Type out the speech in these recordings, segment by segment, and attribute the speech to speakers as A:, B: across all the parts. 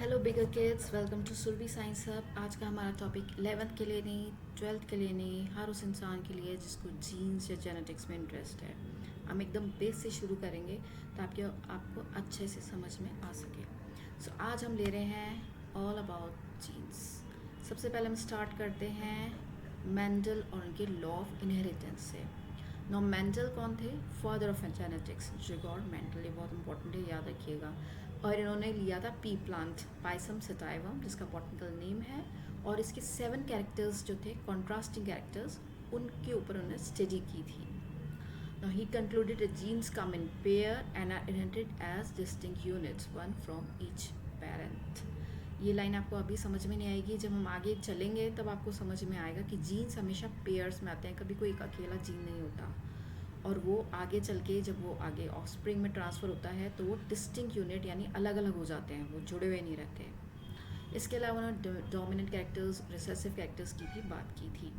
A: Hello bigger kids, welcome to Surabhi science hub. आज का हमारा टॉपिक 11th के लिए नहीं, 12th के लिए नहीं, हर उस इंसान के लिए जिसको जीन्स या जेनेटिक्स में इंटरेस्ट है। हम एकदम बेस से शुरू करेंगे ताकि आपको अच्छे से समझ में आ सके। सो आज हम ले रहे हैं ऑल अबाउट जीन्स। सबसे पहले हम स्टार्ट करते हैं मेंडल और उनके लॉ ऑफ इनहेरिटेंस से। नो मेंडल कौन थे? Father of genetics. Gregor Mendel, ये बहुत इंपॉर्टेंट है, याद रखिएगा। और इन्होंने लिया था पी प्लांट, पाइसम सटाइवम, जिसका बॉटनिकल नेम है। और इसके 7 कैरेक्टर्स जो थे, कॉन्ट्रास्टिंग कैरेक्टर्स, उनके ऊपर उन्होंने स्टडी की थी। Now he concluded that genes come in pair and are inherited as distinct units, one from each parent. ये लाइन आपको अभी समझ में नहीं आएगी, जब हम आगे चलेंगे तब आपको समझ में आएगा कि जीन्स हमेशा पेयर्स में आते हैं, कभी कोई एक अकेला जीन नहीं होता। और वो आगे चल के जब वो आगे ऑफस्प्रिंग में ट्रांसफ़र होता है तो वो डिस्टिंक्ट यूनिट यानी अलग अलग हो जाते हैं, वो जुड़े हुए नहीं रहते। इसके अलावा उन्होंने डोमिनेंट कैरेक्टर्स, रिसेसिव कैरेक्टर्स की भी बात की थी।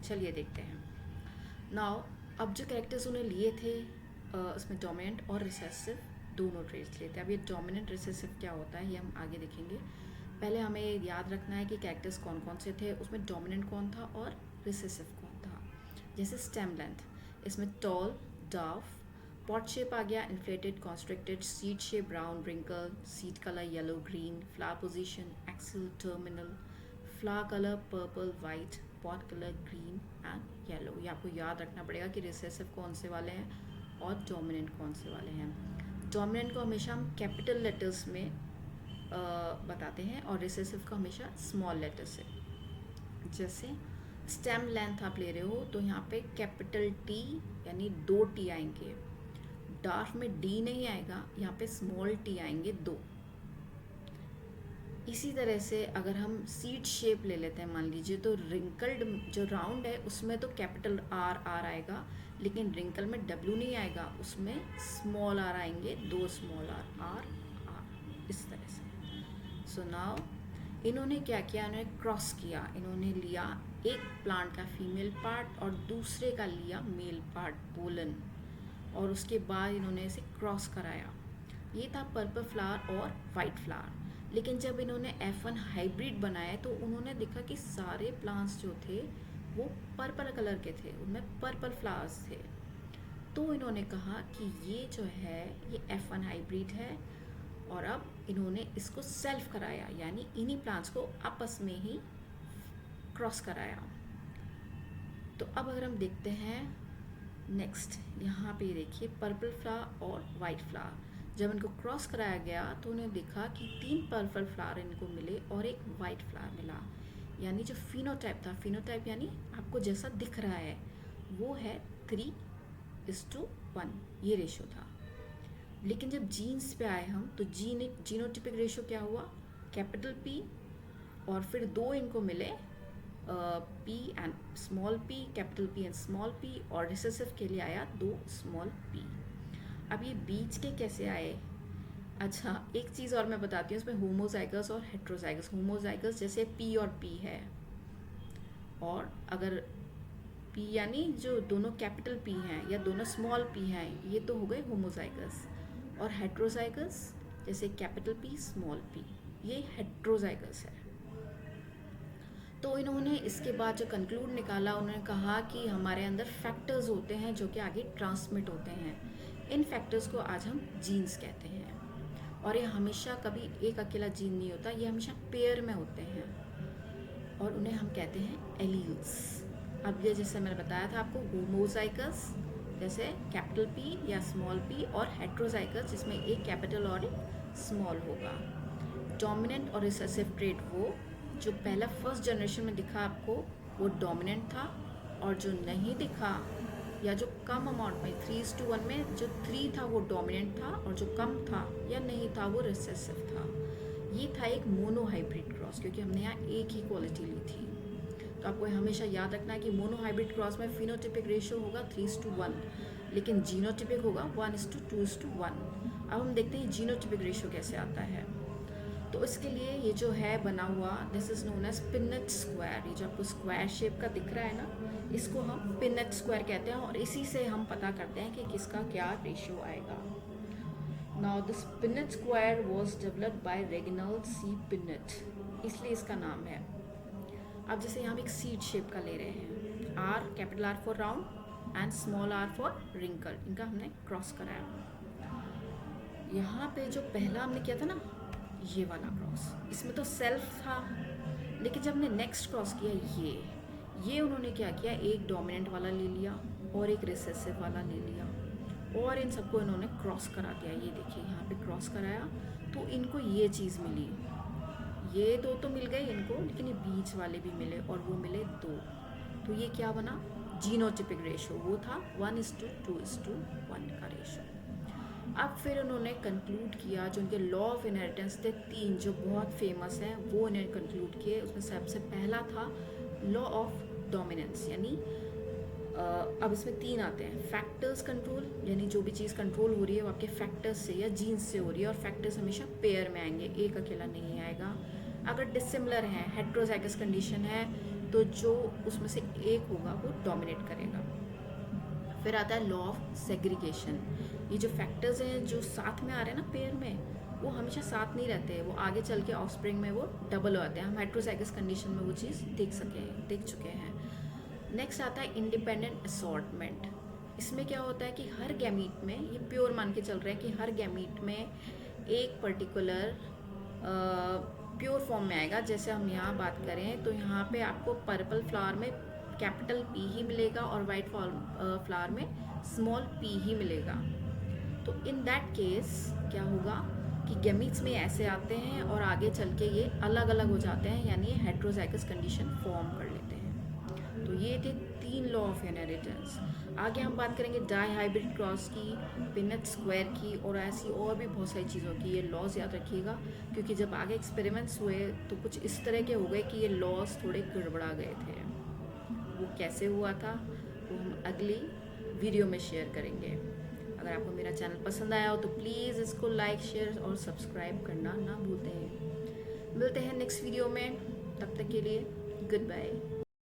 A: चलिए देखते हैं। नाउ अब जो कैरेक्टर्स उन्हें लिए थे, उसमें डोमिनेंट और रिसेसिव दोनों ट्रेट्स लिए थे। अब ये डोमिनेंट रिसेसिव क्या होता है ये हम आगे देखेंगे। पहले हमें याद रखना है कि कैरेक्टर्स कौन कौन से थे, उसमें डोमिनेंट कौन था और रिसेसिव कौन था। जैसे स्टेम लेंथ, इसमें टॉल, डाफ, पॉट शेप आ गया, inflated, constricted, seed shape, brown, wrinkle, seed colour yellow green, flower position axial, terminal, flower colour purple white, pod colour green and yellow. ये आपको याद रखना पड़ेगा कि रिसेसिव कौन से वाले हैं और डोमिनेंट कौन से वाले हैं। डोमिनेंट को हमेशा हम कैपिटल लेटर्स में बताते हैं और रिसेसिव को हमेशा स्मॉल लेटर से। जैसे स्टेम लेंथ आप ले रहे हो तो यहाँ पे कैपिटल टी यानी 2 टी आएंगे, डार्फ में डी नहीं आएगा, यहाँ पे स्मॉल टी आएंगे 2। इसी तरह से अगर हम सीड शेप ले लेते हैं मान लीजिए, तो रिंकल्ड जो राउंड है उसमें तो कैपिटल आर आर आएगा, लेकिन रिंकल में डब्ल्यू नहीं आएगा, उसमें स्मॉल आर आएंगे, 2 स्मॉल आर आर आर, इस तरह से। सो नाउ इन्होंने क्या किया, इन्होंने क्रॉस किया। इन्होंने लिया एक प्लांट का फीमेल पार्ट और दूसरे का लिया मेल पार्ट, पोलन, और उसके बाद इन्होंने इसे क्रॉस कराया। ये था पर्पल फ्लावर और वाइट फ्लावर। लेकिन जब इन्होंने F1 हाइब्रिड बनाया तो उन्होंने देखा कि सारे प्लांट्स जो थे वो पर्पल कलर के थे, उनमें पर्पल फ्लावर्स थे। तो इन्होंने कहा कि ये जो है ये F1 हाइब्रिड है, और अब इन्होंने इसको सेल्फ कराया, यानी इन्हीं प्लांट्स को आपस में ही क्रॉस कराया। तो अब अगर हम देखते हैं नेक्स्ट, यहाँ पे देखिए पर्पल फ्लावर और वाइट फ्लावर, जब इनको क्रॉस कराया गया तो उन्हें देखा कि 3 पर्पल फ्लावर इनको मिले और एक वाइट फ्लावर मिला। यानी जो फिनोटाइप था, फिनोटाइप यानी आपको जैसा दिख रहा है, वो है 3:1, ये रेशो था। लेकिन जब जीन्स पे आए हम तो जीनोटिपिक रेशो क्या हुआ, कैपिटल पी और फिर 2 इनको मिले, P and small P, capital P and small P, और रिसेसिव के लिए आया 2 स्मॉल पी। अब ये बीच के कैसे आए? अच्छा, एक चीज़ और मैं बताती हूँ, इसमें होमोजाइगस और हेट्रोजाइगस। होमोजाइगस जैसे पी और पी है, और अगर पी यानी जो दोनों कैपिटल पी हैं या दोनों स्मॉल पी हैं, ये तो हो गए होमोजाइगस। और हेट्रोजाइगस जैसे कैपिटल पी स्मॉल पी, ये हेट्रोजाइगस है। तो इन्होंने इसके बाद जो कंक्लूड निकाला, उन्होंने कहा कि हमारे अंदर फैक्टर्स होते हैं जो कि आगे ट्रांसमिट होते हैं। इन फैक्टर्स को आज हम जीन्स कहते हैं, और ये हमेशा कभी एक अकेला जीन नहीं होता, ये हमेशा पेयर में होते हैं, और उन्हें हम कहते हैं एलील्स। अब ये जैसे मैंने बताया था आपको, होमोजाइगस जैसे कैपिटल पी या स्मॉल पी, और हेट्रोजाइगस जिसमें एक कैपिटल और एक स्मॉल होगा। डोमिनेंट और रिसेसिव ट्रेट, वो जो पहला फर्स्ट जनरेशन में दिखा आपको वो डोमिनेंट था, और जो नहीं दिखा या जो कम अमाउंट में 3:1 में जो 3 था वो डोमिनेंट था, और जो कम था या नहीं था वो रिसेसिव था। ये था एक मोनो हाइब्रिड क्रॉस, क्योंकि हमने यहाँ एक ही क्वालिटी ली थी। तो आपको हमेशा याद रखना है कि मोनो हाइब्रिड क्रॉस में फिनोटिपिक रेशियो होगा 3:1, लेकिन जीनोटिपिक होगा 1:2:1। अब हम देखते हैं जीनोटिपिक रेशियो कैसे आता है। तो इसके लिए ये जो है बना हुआ, this is known as Punnett square. ये जो आपको स्क्वायर शेप का दिख रहा है ना, इसको हम पिनेट स्क्वायर कहते हैं, और इसी से हम पता करते हैं कि किसका क्या रेशियो आएगा। Now this Punnett square was developed by Reginald C Punnett, इसलिए इसका नाम है। अब जैसे यहाँ हम एक सीड शेप का ले रहे हैं, R, capital R for round and small R for wrinkle, इनका हमने क्रॉस कराया। यहाँ पे जो पहला हमने किया था ना, ये वाला क्रॉस, इसमें तो सेल्फ था, लेकिन जब हमने नेक्स्ट क्रॉस किया ये उन्होंने क्या किया, एक डोमिनेंट वाला ले लिया और एक रिसेसिव वाला ले लिया, और इन सबको इन्होंने क्रॉस करा दिया। ये देखिए यहाँ पे क्रॉस कराया तो इनको ये चीज़ मिली, ये दो तो मिल गए इनको, लेकिन ये बीच वाले भी मिले और वो मिले दो, तो ये क्या बना, जीनोटिपिक रेशो वो था 1:2:1 का रेशो। अब फिर उन्होंने कंक्लूड किया, जो उनके लॉ ऑफ इनहेरिटेंस थे 3 जो बहुत फेमस हैं, वो उन्हें कंक्लूड किए। उसमें सबसे पहला था लॉ ऑफ डोमिनेंस, यानी अब इसमें 3 आते हैं, फैक्टर्स कंट्रोल, यानी जो भी चीज़ कंट्रोल हो रही है वो आपके फैक्टर्स से या जीन्स से हो रही है, और फैक्टर्स हमेशा पेयर में आएंगे, एक अकेला नहीं आएगा। अगर डिसिमिलर है, हेट्रोजाइगस कंडीशन है, तो जो उसमें से एक होगा वो डोमिनेट करेगा। फिर आता है लॉ ऑफ सेग्रीगेशन, ये जो फैक्टर्स हैं जो साथ में आ रहे हैं ना पेयर में, वो हमेशा साथ नहीं रहते, वो आगे चल के ऑफस्प्रिंग में वो डबल हो जाते हैं। हम हेट्रोजाइगस कंडीशन में वो चीज़ देख चुके हैं। नेक्स्ट आता है इंडिपेंडेंट असॉर्टमेंट। इसमें क्या होता है कि हर गैमीट में, ये प्योर मान के चल रहे हैं कि हर गैमीट में एक पर्टिकुलर प्योर फॉर्म में आएगा। जैसे हम यहाँ बात करें तो यहाँ पे आपको पर्पल फ्लावर में कैपिटल P ही मिलेगा और वाइट फ्लावर में स्मॉल p ही मिलेगा। तो इन दैट केस क्या होगा कि गैमीट्स में ऐसे आते हैं और आगे चल के ये अलग अलग हो जाते हैं, यानी ये हेट्रोजाइगस कंडीशन फॉर्म कर लेते हैं। तो ये थे 3 लॉ ऑफ इनहेरिटेंस। आगे हम बात करेंगे डाई हाइब्रिड क्रॉस की, पिनेट स्क्वायर की, और ऐसी और भी बहुत सारी चीज़ों की। ये लॉज याद रखिएगा, क्योंकि जब आगे एक्सपेरिमेंट्स हुए तो कुछ इस तरह के हो गए कि ये लॉज थोड़े गड़बड़ा गए थे। वो कैसे हुआ था वो हम अगली वीडियो में शेयर करेंगे। अगर आपको मेरा चैनल पसंद आया हो तो प्लीज़ इसको लाइक, शेयर और सब्सक्राइब करना ना भूलते हैं। मिलते हैं नेक्स्ट वीडियो में, तब तक के लिए गुड बाय।